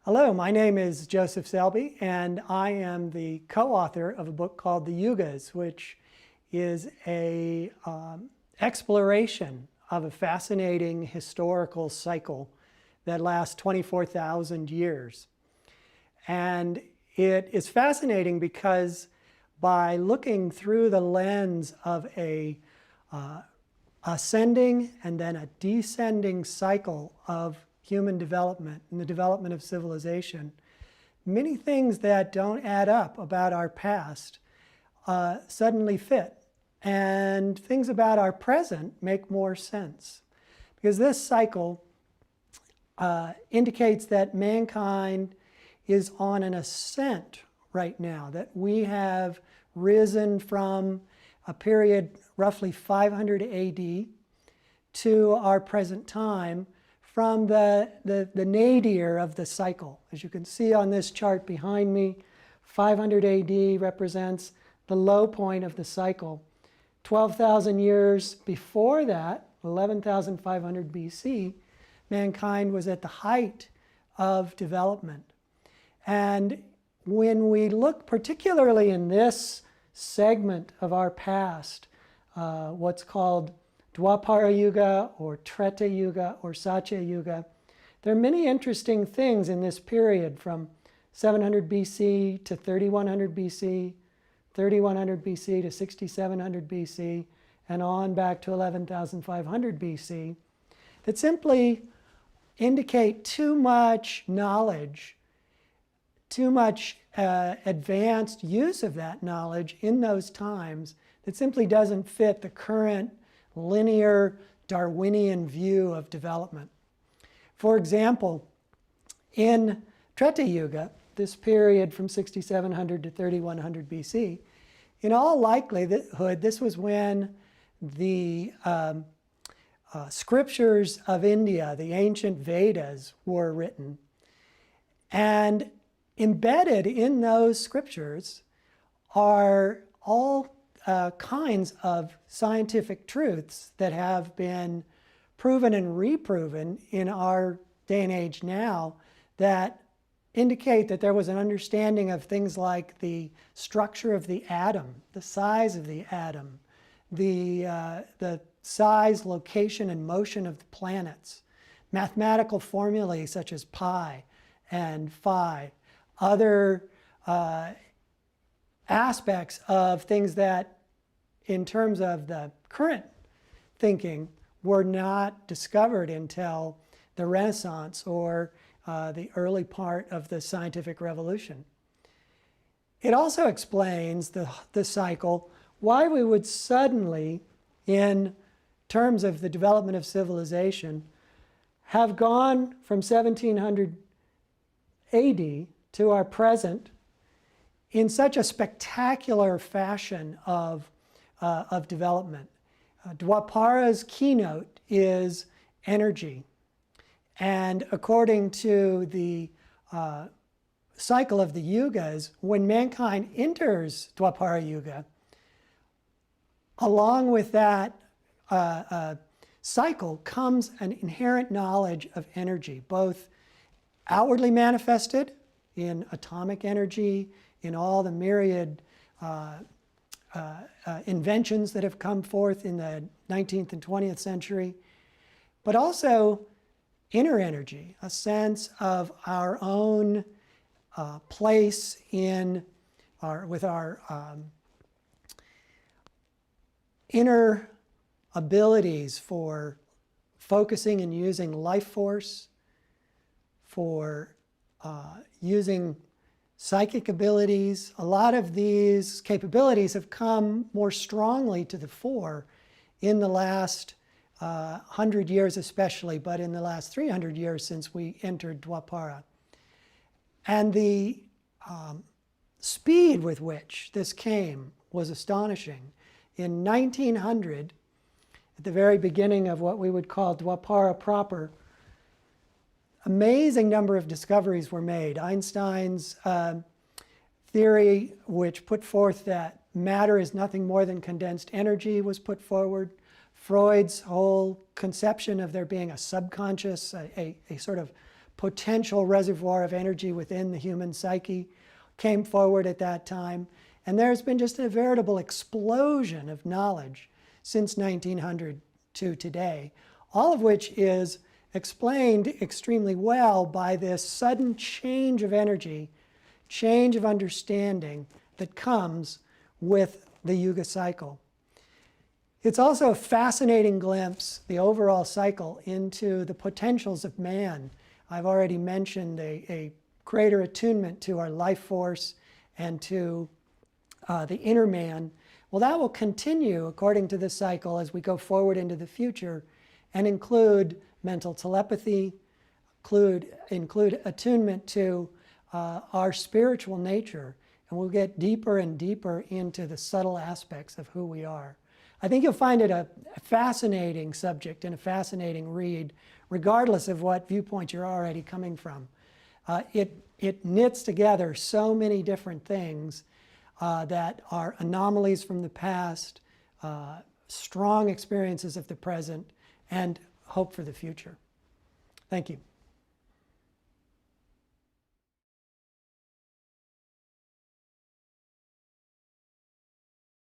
Hello, my name is Joseph Selbie, and I am the co-author of a book called The Yugas, which is a exploration of a fascinating historical cycle that lasts 24,000 years. And it is fascinating because by looking through the lens of a ascending and then a descending cycle of human development and the development of civilization, many things that don't add up about our past suddenly fit. And things about our present make more sense. Because this cycle indicates that mankind is on an ascent right now, that we have risen from a period roughly 500 AD to our present time, from the nadir of the cycle. As you can see on this chart behind me, 500 AD represents the low point of the cycle. 12,000 years before that, 11,500 BC, mankind was at the height of development. And when we look particularly in this segment of our past, what's called Dwapara Yuga or Treta Yuga or Satya Yuga, there are many interesting things in this period from 700 BC to 3100 BC, 3100 BC to 6700 BC, and on back to 11,500 BC, that simply indicate too much knowledge, too much advanced use of that knowledge in those times that simply doesn't fit the current linear Darwinian view of development. For example, in Treta Yuga, this period from 6700 to 3100 BC, in all likelihood, this was when the scriptures of India, the ancient Vedas, were written. And embedded in those scriptures are all kinds of scientific truths that have been proven and reproven in our day and age now that indicate that there was an understanding of things like the structure of the atom, the size of the atom, the size, location, and motion of the planets, mathematical formulae such as pi and phi, other aspects of things that, in terms of the current thinking, were not discovered until the Renaissance or the early part of the scientific revolution. It also explains the cycle, why we would suddenly, in terms of the development of civilization, have gone from 1700 AD to our present in such a spectacular fashion of development. Dwapara's keynote is energy. And according to the cycle of the Yugas, when mankind enters Dwapara Yuga, along with that cycle comes an inherent knowledge of energy, both outwardly manifested in atomic energy, in all the myriad inventions that have come forth in the 19th and 20th century, but also inner energy, a sense of our own place in with our inner abilities for focusing and using life force, for using psychic abilities. A lot of these capabilities have come more strongly to the fore in the last 100 years especially, but in the last 300 years since we entered Dwapara. And the speed with which this came was astonishing. In 1900, at the very beginning of what we would call Dwapara proper, amazing number of discoveries were made. Einstein's theory, which put forth that matter is nothing more than condensed energy, was put forward. Freud's whole conception of there being a subconscious, a sort of potential reservoir of energy within the human psyche came forward at that time. And there's been just a veritable explosion of knowledge since 1900 to today, all of which is explained extremely well by this sudden change of energy, change of understanding that comes with the Yuga cycle. It's also a fascinating glimpse, the overall cycle, into the potentials of man. I've already mentioned a greater attunement to our life force and to the inner man. Well, that will continue according to this cycle as we go forward into the future and include mental telepathy, include attunement to our spiritual nature, and we'll get deeper and deeper into the subtle aspects of who we are. I think you'll find it a fascinating subject and a fascinating read, regardless of what viewpoint you're already coming from. It knits together so many different things that are anomalies from the past, strong experiences of the present, and hope for the future. Thank you.